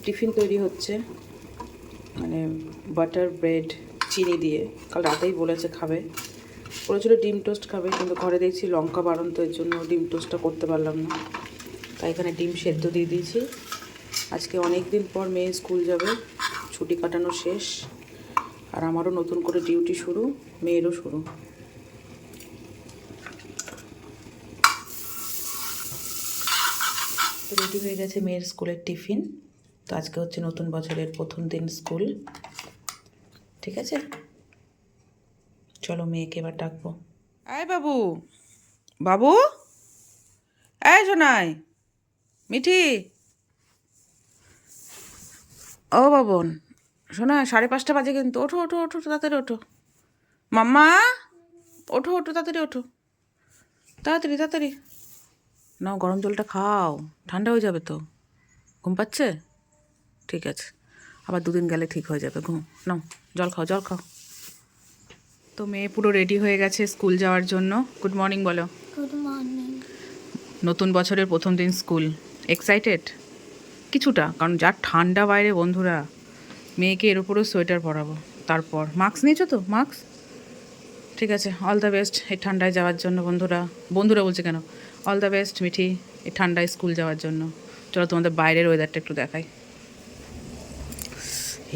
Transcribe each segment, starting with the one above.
Tiffin তৈরি হচ্ছে, মানে বাটার ব্রেড চিনি দিয়ে। কাল রাতেই বলেছে খাবে, বলেছিল ডিম টোস্ট খাবে, কিন্তু ঘরে দেখছি লঙ্কা বারণ, তো এর জন্য ডিম টোস্টটা করতে পারলাম না। তাই এখানে ডিম সেদ্ধ দিয়ে দিয়েছি। আজকে অনেক দিন পর মেয়ে স্কুল যাবে, ছুটি কাটানো শেষ, আর আমারও নতুন করে ডিউটি শুরু, মেয়েরও শুরু। রেডি হয়ে গেছে মেয়ের স্কুলের টিফিন। তো আজকে হচ্ছে নতুন বছরের প্রথম দিন স্কুল, ঠিক আছে? চলো মেয়েকে এবার ডাকবো। আয় বাবু, বাবু, এই শোনাই, মিঠি, ও বাবন, শোনা 5:30 বাজে কিন্তু, ওঠো ওঠো ওঠো, তাড়াতাড়ি ওঠো। মাম্মা, ওঠো ওঠো, তাড়াতাড়ি ওঠো, তাড়াতাড়ি তাড়াতাড়ি। নাও গরম জলটা খাও, ঠান্ডা হয়ে যাবে তো। ঘুম পাচ্ছে? ঠিক আছে, আবার 2 দিন গেলে ঠিক হয়ে যাবে, ঘুম নাও, জল খাও জল খাও। তো মেয়ে পুরো রেডি হয়ে গেছে স্কুল যাওয়ার জন্য। গুড মর্নিং বলো। Good morning. নতুন বছরের প্রথম দিন স্কুল, এক্সাইটেড কিছুটা, কারণ যা ঠান্ডা বাইরে বন্ধুরা। মেয়েকে এর উপরেও সোয়েটার পরাবো। তারপর মাস্ক নিয়েছো তো? মাস্ক ঠিক আছে। অল দ্য বেস্ট এই ঠান্ডায় যাওয়ার জন্য বন্ধুরা। বন্ধুরা বলছে কেন, অল দ্য বেস্ট মিঠি এই ঠান্ডায় স্কুল যাওয়ার জন্য। চলো তোমাদের বাইরের ওয়েদারটা একটু দেখাই।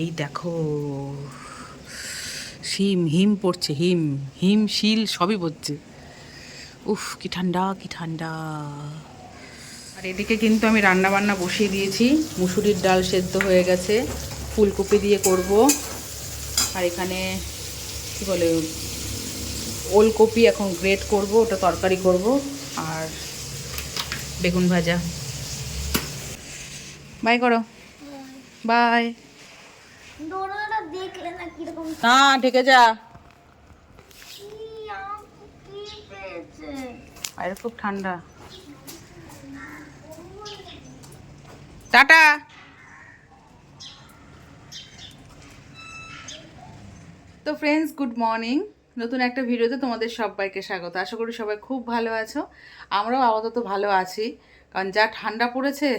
এই দেখো, হিম হিম পড়ছে, হিম হিম শিল সবই পড়ছে। উফ কি ঠান্ডা কি ঠান্ডা। আর এদিকে কিন্তু আমি রান্না বান্না বসিয়ে দিয়েছি। মুসুরির ডাল সেদ্ধ হয়ে গেছে, ফুলকপি দিয়ে করব। আর এখানে কি বলে, ওলকপি এখন গ্রেট করব, ওটা তরকারি করব। আর বেগুন ভাজা। বাই করো, বাই। দোরোটা দেখলে না কিরকম না ঢেকে যা। কি কি পেয়েছে। আর খুব ঠান্ডা। টাটা। তো ফ্রেন্ডস, গুড মর্নিং। নতুন একটা ভিডিওতে তোমাদের সবাইকে স্বাগত। আশা করি সবাই খুব ভালো আছো। আমরাও আপাতত ভালো আছি, কারণ যা ঠান্ডা পড়েছে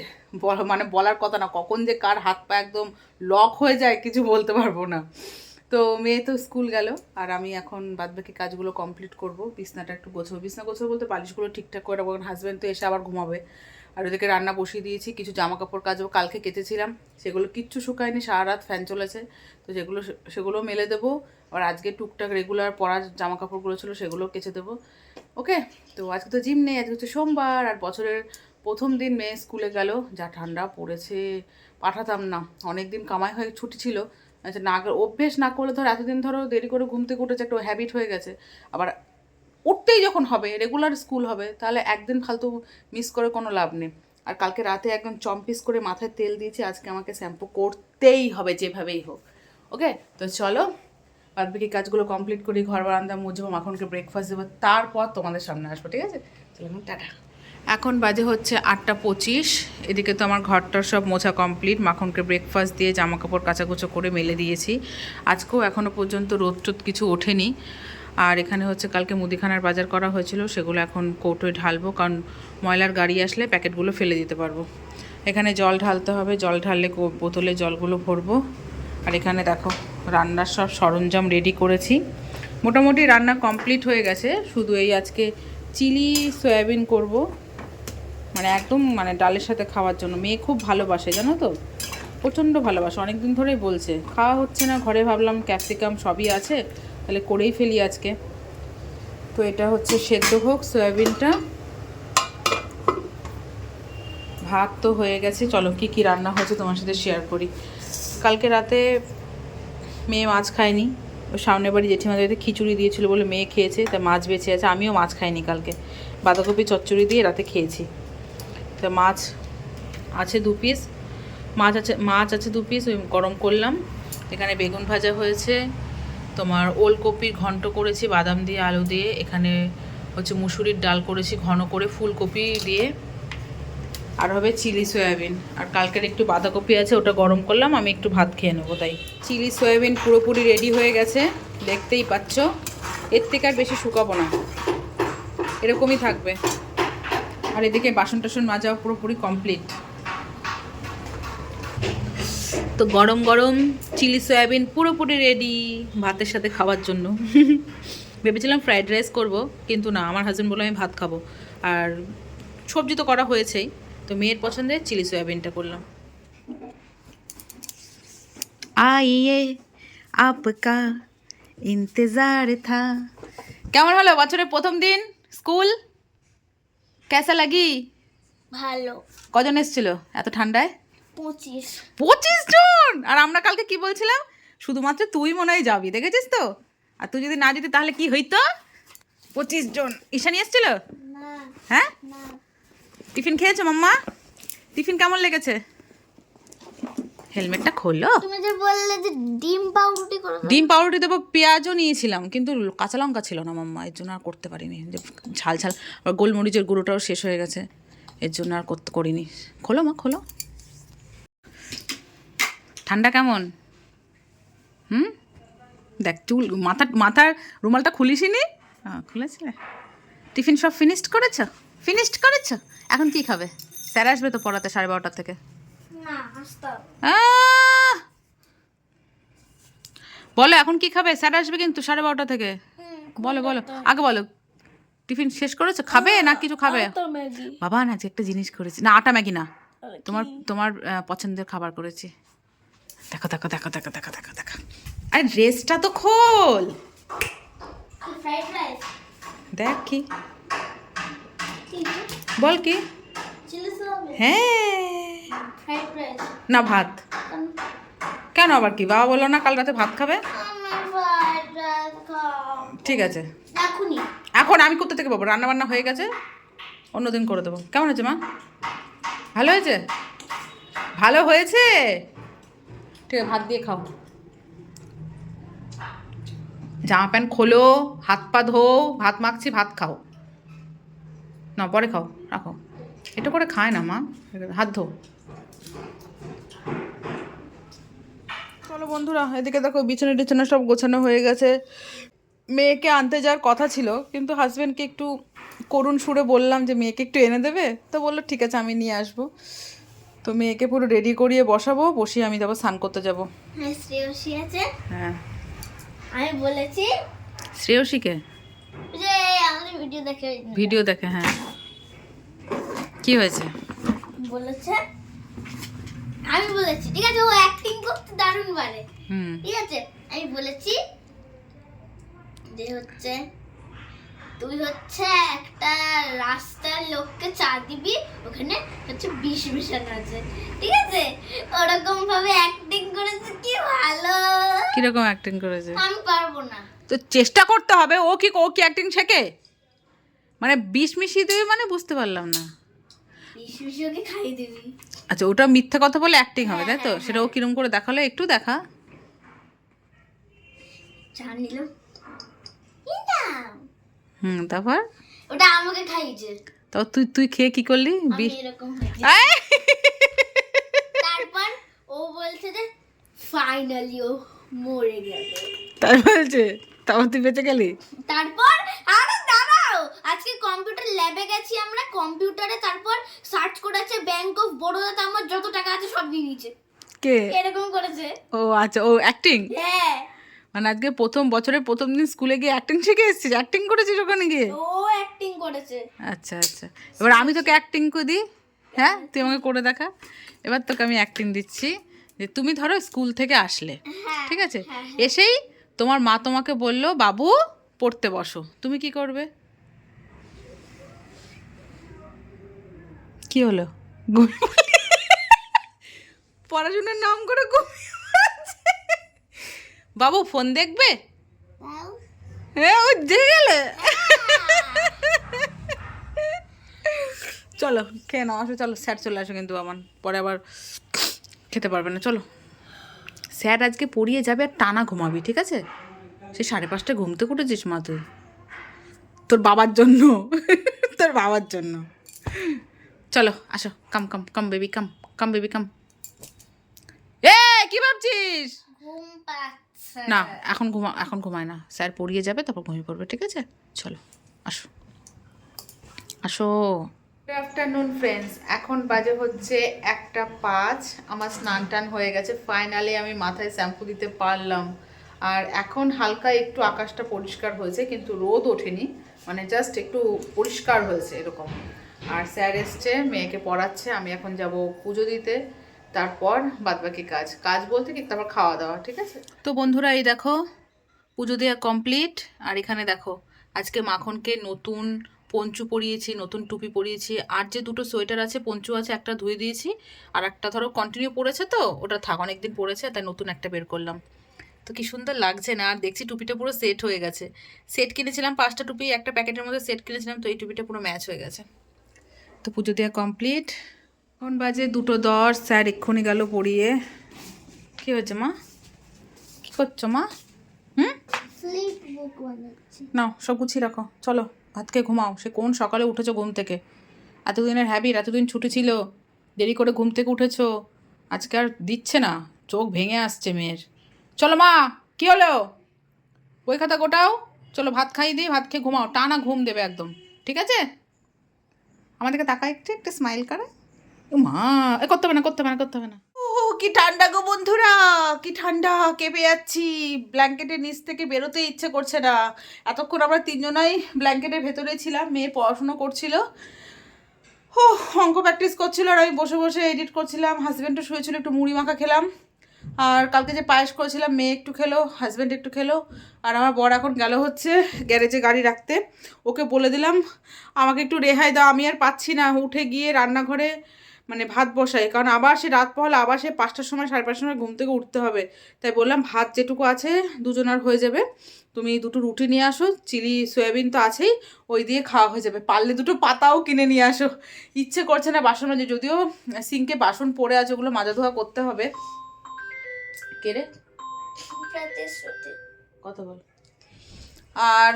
মানে বলার কথা না, কখন যে কার হাত পা একদম লক হয়ে যায় কিছু বলতে পারবো না। তো মেয়ে তো স্কুল গেল, আর আমি এখন বাদবাকি কাজগুলো কমপ্লিট করব। বিছনাটা একটু গোছাবো, বিছনা গোছাবো বলতে পালিশগুলো ঠিকঠাক করে রাখবো, কারণ হাজব্যান্ড তো এসে আবার ঘুমাবে। আর ওদিকে রান্না বসিয়ে দিয়েছি। কিছু জামা কাপড় কাচবো, কালকে কেচেছিলাম, সেগুলো কিচ্ছু শুকায়নি, সারা রাত ফ্যান চলেছে। তো সেগুলো মেলে দেবো। আর আজকে টুকটাক রেগুলার পরার জামা কাপড়গুলো ছিল, সেগুলোও কেচে দেবো। ওকে। তো আজকে তো জিম নেই, আজকে হচ্ছে সোমবার, আর বছরের প্রথম দিন মেয়ে স্কুলে গেল। যা ঠান্ডা পড়েছে, পাঠাতাম না। অনেক দিন কামাই হয়ে ছুটি ছিল, আচ্ছা না, অভ্যেস না করলে ধরো এতদিন ধরো দেরি করে ঘুম থেকে উঠেছে, একটা হ্যাবিট হয়ে গেছে। আবার উঠতেই যখন হবে, রেগুলার স্কুল হবে, তাহলে একদিন ফালতু মিস করে কোনো লাভ নেই। আর কালকে রাতে একদম চম্পিস করে মাথায় তেল দিয়েছি, আজকে আমাকে শ্যাম্পু করতেই হবে যেভাবেই হোক। ওকে, তো চলো বাদবাকি কাজগুলো কমপ্লিট করি, ঘর বারান্দা মুছবো, মাখনকে ব্রেকফাস্ট দেবো, তারপর তোমাদের সামনে আসবো, ঠিক আছে? চলো টাটা। এখন বাজে হচ্ছে 8:25। এদিকে তো আমার ঘরটার সব মোছা কমপ্লিট, মাখনকে ব্রেকফাস্ট দিয়ে জামা কাপড় কাচাকুচো করে মেলে দিয়েছি। আজকেও এখনও পর্যন্ত রোদ টোদ কিছু ওঠেনি। আর এখানে হচ্ছে কালকে মুদিখানার বাজার করা হয়েছিল, সেগুলো এখন কৌটোয় ঢালবো, কারণ ময়লার গাড়ি আসলে প্যাকেটগুলো ফেলে দিতে পারবো। এখানে জল ঢালতে হবে, জল ঢাললে বোতলে জলগুলো ভরবো। আর এখানে দেখো রান্নার সব সরঞ্জাম রেডি করেছি, মোটামুটি রান্না কমপ্লিট হয়ে গেছে। শুধু এই আজকে চিলি সয়াবিন করব, মানে একদম মানে ডালের সাথে খাওয়ার জন্য। মেয়ে খুব ভালোবাসে জানো তো, প্রচণ্ড ভালোবাসে, অনেক দিন ধরেই বলছে। খাওয়া হচ্ছে না ঘরে, ভাবলাম ক্যাপসিকাম সবই আছে, তাহলে করেই ফেলি আজকে। তো এটা হচ্ছে সেদ্ধ হোক সয়াবিনটা। ভাত তো হয়ে গেছে, চলো কি কি রান্না হয়েছে তোমার সাথে শেয়ার করি। কালকে রাতে মেয়ে মাছ খায়নি, ওই সামনের বাড়ি জেঠিমাদের বাড়িতে খিচুড়ি দিয়েছিল বলে মেয়ে খেয়েছে, তা মাছ বেঁচে আছে। আমিও মাছ খাইনি কালকে, বাঁধাকপি চচ্চড়ি দিয়ে রাতে খেয়েছি। তা মাছ আছে 2 পিস, মাছ আছে 2 পিস, ওই গরম করলাম। এখানে বেগুন ভাজা হয়েছে, তোমার ওলকপির ঘন্ট করেছি বাদাম দিয়ে আলু দিয়ে। এখানে হচ্ছে মুসুরির ডাল করেছি ঘন করে ফুলকপি দিয়ে। আর হবে চিলি সয়াবিন। আর কালকের একটু বাঁধাকপি আছে, ওটা গরম করলাম, আমি একটু ভাত খেয়ে নেবো তাই। চিলি সয়াবিন পুরোপুরি রেডি হয়ে গেছে, দেখতেই পাচ্ছ। এর থেকে আর বেশি শুকাবো না, এরকমই থাকবে। আর এদিকে বাসন টাসন মাজাও পুরোপুরি কমপ্লিট। তো গরম গরম চিলি সয়াবিন পুরোপুরি রেডি ভাতের সাথে খাওয়ার জন্য। ভেবেছিলাম ফ্রাইড রাইস করব, কিন্তু না, আমার হাজব্যান্ড বললো আমি ভাত খাবো। আর সবজি তো করা হয়েছেই, তো মেয়ের পছন্দের চিলি সয়াবিনটা করলাম। আইয়ে আপকা ইন্তজার থা। কেমন হলো বছরের প্রথম দিন স্কুল? কেসা লাগি? ভালো। কজন এসেছিল এত ঠান্ডায়? 25। 25 জন! আর আমরা কালকে কি বলছিলাম, শুধুমাত্র তুই মনে হয় যাবি, দেখেছিস তো? আর তুই যদি না যেতি তাহলে কি হইতো? 25 জন। ঈশানী এসেছিল? না হ্যাঁ, না। টিফিন খেয়েছো মাম্মা? টিফিন কেমন লেগেছে? হেলমেটটা খোলো। তুমি যে বললে যে ডিম পাউরুটি করে দাও। ডিম পাউরুটি দেবো, পেঁয়াজও নিয়েছিলাম, কিন্তু কাঁচা লঙ্কা ছিল না মাম্মা, এর জন্য আর করতে পারিনি। যে ঝাল ঝাল, আর গোলমরিচের গুঁড়োটাও শেষ হয়ে গেছে, এর জন্য আর করতে করিনি। খোলো মা, খোলো। ঠান্ডা কেমন? দেখ চুল, মাথার রুমালটা খুলিসনি? খুলেছিলে? টিফিন সব ফিনিশড করেছো? এখন কি খাবে? স্যার আসবে তো পড়াতে 12:30 থেকে। না, আসতে হবে। বলো এখন কি খাবে? স্যার আসবে কিন্তু 12:30 থেকে। বলো আগে বলো, টিফিন শেষ করেছো? খাবে না কিছু খাবে? বাবা না, যে একটা জিনিস করেছি না, আটা ম্যাগি না, তোমার পছন্দের খাবার করেছি। দেখো দেখো দেখো দেখো দেখো দেখো দেখো, আরে ড্রেসটা তো খোল। Fried rice. দেখ কি বল, কি? Chilli soybean. হ্যাঁ, ফ্রাইড রাইস। না ভাত। কেন আবার কি? বাবা বললো না কাল রাতে ভাত খাবে? আমি ফ্রাইড রাইস খাবো। ঠিক আছে, এখনই। এখন আমি কোথা থেকে পাবো? রান্না বান্না হয়ে গেছে, অন্যদিন করে দেবো। কেমন হয়েছে মা? ভালো হয়েছে? ভালো হয়েছে, ঠিক আছে, ভাত দিয়ে খাও। জামা প্যান্ট খোলো, হাত পা ধো, ভাত মাখছি, ভাত খাও। না পরে খাও, রাখো। এটা করে খায় না মা, হাত ধো। চলো বন্ধুরা, এদিকে দেখো বিছানা টিছানা সব গোছানো হয়ে গেছে। মেয়েকে আনতে যাওয়ার কথা ছিল, কিন্তু হাজব্যান্ডকে একটু করুণ সুরে বললাম যে মেয়েকে একটু এনে দেবে, তো বললো ঠিক আছে আমি নিয়ে আসবো। তো মেয়েকে পুরো রেডি করিয়ে বসিয়ে আমি যাবো স্নান করতে যাবো। হ্যাঁ, শ্রেয়সী আছে। হ্যাঁ, আমি বলেছি শ্রেয়সীকে যে আমাদের ভিডিও দেখে। হ্যাঁ, কি হয়েছে? বলেছে, আমি বলেছি ঠিক আছে, ও অ্যাক্টিং করতে দারুণ পারে। ঠিক আছে, আমি বলেছি যে হচ্ছে তুই হচ্ছে একটা রাস্তার লোককে চা দিবি, ওখানে হচ্ছে বিষ মিশানো আছে। ঠিক আছে, ওরকম ভাবে অ্যাক্টিং করেছে, কি ভালো। কিরকম অ্যাক্টিং করেছে? আমি পারবো না। তো চেষ্টা করতে হবে। ও কি অ্যাক্টিং শেখে? মানে বিষ মিশিয়ে দেবে মানে বুঝতে পারলাম না। বিষ মিশিয়ে ওকে খাইয়ে দিবি। আচ্ছা, ওটা মিথ্যা কথা বলে অ্যাক্টিং হবে, তাই তো? সেটা ও কিরম করে দেখালো, একটু দেখা। জানিল তারপর ওটা আমাকে খাইয়েছে। তো তুই খেয়ে কি করলি? আমি এরকম হয়েছে। তারপর ও বলছে যে ফাইনালি ও মরে গেল। তাই বলছে? তারপর তুই বেঁচে গেলি? তারপর আরে দাঁড়াও, আজকে কম্পিউটার ল্যাবে গেছি আমরা, কম্পিউটারে তারপর সার্চ করেছে ব্যাংক অফ বরোদাতে আমার যত টাকা আছে সব দিয়ে দিয়েছে। কে এরকম করেছে? ও আচ্ছা, ও অ্যাক্টিং। হ্যাঁ, মানে আজকে বছরের প্রথম দিন স্কুলে গিয়ে অ্যাক্টিং শিখে এসেছিস? অ্যাক্টিং করেছিস ওখানে গিয়ে? ও অ্যাক্টিং করেছে। আচ্ছা আচ্ছা, এবার আমি তোকে অ্যাক্টিং করে দিই। হ্যাঁ, তুই আমাকে করে দেখা। এবার তোকে আমি অ্যাক্টিং দিচ্ছি যে তুমি ধরো স্কুল থেকে আসলে, ঠিক আছে, এসেই তোমার মা তোমাকে বললো বাবু পড়তে বসো, তুমি কি করবে? কি হলো? পড়াশোনার নাম করে বাবু ফোন দেখবে? হ্যাঁ, ও জেগে গেলে। চলো খেয়ে নাও, আসো। চলো, স্যার চলে আসো কিন্তু আমার পরে আবার খেতে পারবে না। চলো, স্যার আজকে পড়িয়ে যাবে আর টানা ঘুমাবি, ঠিক আছে? সে 5:30টায় ঘুমতে উঠেছিস মা তুই? তোর বাবার জন্য, তোর বাবার জন্য। চলো আসো, কাম কাম কাম বেবি, কাম বেবি কাম। এ কি ভাবছিস? ঘুম পাচ্ছে না, এখন ঘুমায় না, স্যার পড়িয়ে যাবে তারপর ঘুমিয়ে পড়বে, ঠিক আছে? চলো আসো আসো। গুড আফটারনুন ফ্রেন্ডস, এখন বাজে হচ্ছে 1:05। আমার স্নান টান হয়ে গেছে, ফাইনালি আমি মাথায় শ্যাম্পু দিতে পারলাম। আর এখন হালকা একটু আকাশটা পরিষ্কার হয়েছে, কিন্তু রোদ ওঠেনি, মানে জাস্ট একটু পরিষ্কার হয়েছে এরকম। আর স্যার এসছে, মেয়েকে পড়াচ্ছে, আমি এখন যাব পুজো দিতে, তারপর বাদবাকি কাজ কাজ বলতে কি তারপর খাওয়া দাওয়া। ঠিক আছে তো বন্ধুরা, এই দেখো পুজো দেওয়া কমপ্লিট। আর এখানে দেখো আজকে মাখনকে নতুন পঞ্চু পরিয়েছি, নতুন টুপি পরিয়েছি। আর যে দুটো সোয়েটার আছে, পঞ্চু আছে, একটা ধুয়ে দিয়েছি, আর একটা ধরো কন্টিনিউ পড়েছে, তো ওটা থাক, অনেকদিন পড়েছে, তাই নতুন একটা বের করলাম। তো কি সুন্দর লাগছে না? আর দেখছি টুপিটা পুরো সেট হয়ে গেছে। সেট কিনেছিলাম 5টা টুপি, একটা প্যাকেটের মধ্যে সেট কিনেছিলাম, তো এই টুপিটা পুরো ম্যাচ হয়ে গেছে। তো পুজো দেওয়া কমপ্লিট। এখন বাজে 2:10। স্যার এক্ষুনি গেল পড়িয়ে। কী হয়েছে মা? কী করছো মা? হুম, স্লিপ বুক বানাচ্ছি। নাও সব গুছিয়ে রাখো, চলো ভাত খেয়ে ঘুমাও। সে কোন সকালে উঠেছো ঘুম থেকে? এতদিনের হ্যাবিট, এতদিন ছুটি ছিল, দেরি করে ঘুম থেকে উঠেছো, আজকে আর দিচ্ছে না, চোখ ভেঙে আসছে মেয়ের। চলো মা, কী হলো? বই খাতা গোটাও, চলো ভাত খাইয়ে দিই, ভাত খেয়ে ঘুমাও, টানা ঘুম দেবে একদম, ঠিক আছে? আমাদেরকে তাকায় একটু একটা স্মাইল করে। ও মা, এ করতে হবে না, করতে হবে না, করতে হবে না। ও কি ঠান্ডা গো বন্ধুরা, কি ঠান্ডা, কেঁপে যাচ্ছি। ব্ল্যাঙ্কেটের নিচ থেকে বেরোতে ইচ্ছে করছে না। এতক্ষণ আমরা তিনজনাই ব্ল্যাঙ্কেটের ভেতরে ছিলাম, মেয়ে পড়াশুনো করছিল, ও অঙ্ক প্র্যাকটিস করছিল, আর আমি বসে বসে এডিট করছিলাম। হাজব্যান্ডও শুয়েছিল, একটু মুড়ি মাখা খেলাম। আর কালকে যে পায়েস করেছিলাম, মেয়ে একটু খেলো, হাজব্যান্ড একটু খেলো। আর আমার বর এখন গেল হচ্ছে গ্যারেজে গাড়ি রাখতে। ওকে বলে দিলাম আমাকে একটু রেহাই দাও, আমি আর পাচ্ছি না উঠে গিয়ে রান্নাঘরে মানে ভাত বসাই, কারণ আবার সে রাত পহলে আবার সে 5টার সময় 5:30 সময় ঘুম থেকে উঠতে হবে। তাই বললাম ভাত যেটুকু আছে দুজনার হয়ে যাবে, তুমি দুটো রুটি নিয়ে আসো, চিলি সয়াবিন তো আছেই, ওই দিয়ে খাওয়া হয়ে যাবে। পারলে দুটো পাতাও কিনে নিয়ে আসো। ইচ্ছে করছে না বাসন মাজে, যদিও সিঙ্কে বাসন পড়ে আছে, ওগুলো মাজা ধোয়া করতে হবে। কে রে? কথা বল। আর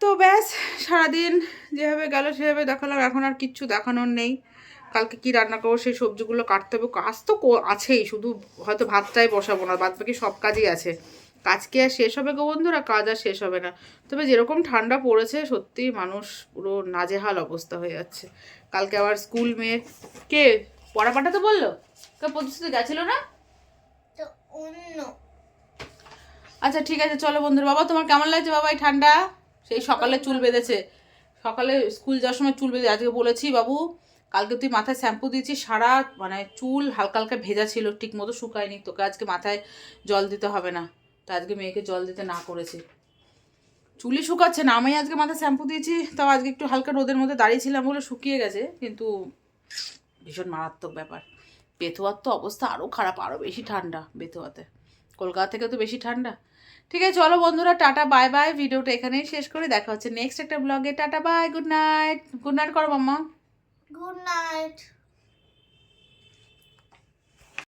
তো ব্যাস সারাদিন যেভাবে গেল সেভাবে দেখালাম, এখন আর কিচ্ছু দেখানোর নেই। কালকে কি রান্না করবো সেই সবজিগুলো কাটতে হবে, কাজ তো আছেই, শুধু হয়তো ভাতটাই বসাবো না, বাদ বাকি সব কাজই আছে। কাজ কি আর শেষ হবে গো বন্ধুরা? কাজ আর শেষ হবে না। তবে যেরকম ঠান্ডা পড়েছে, সত্যি মানুষ পুরো নাজেহাল অবস্থা হয়ে যাচ্ছে। কালকে আবার স্কুল মেয়ের কে পড়া পাঠাতে বললো, কে প্রতিশ্রুতি গেছিল না? তো অন্য আচ্ছা ঠিক আছে, চলো বন্ধুরা। বাবা তোমার কেমন লাগছে বাবা এই ঠান্ডা? সেই সকালে চুল বেঁধেছে, সকালে স্কুল যাওয়ার সময় চুল বেঁধে, আজকে বলেছি বাবু কালকে তুই মাথায় শ্যাম্পু দিয়েছিস, সারা মানে চুল হালকা হালকা ভেজা ছিল, ঠিক মতো শুকায়নি, তোকে আজকে মাথায় জল দিতে হবে না। তো আজকে মেয়েকে জল দিতে না করেছি, চুলই শুকাচ্ছে না। আমি আজকে মাথায় শ্যাম্পু দিয়েছি, তাও আজকে একটু হালকা রোদের মধ্যে দাঁড়িয়েছিলাম বলে শুকিয়ে গেছে, কিন্তু ভীষণ মারাত্মক ব্যাপার। বেথুয়ার তো অবস্থা আরও খারাপ, আরও বেশি ঠান্ডা বেথুয়াতে, কলকাতা থেকে তো বেশি ঠান্ডা। ঠিক আছে চলো বন্ধুরা, টাটা বাই বাই, ভিডিওটা এখানেই শেষ করে দেখা হচ্ছে নেক্সট একটা ব্লগে। Tata bye, good night. Good night করো মাম্মা। Good night.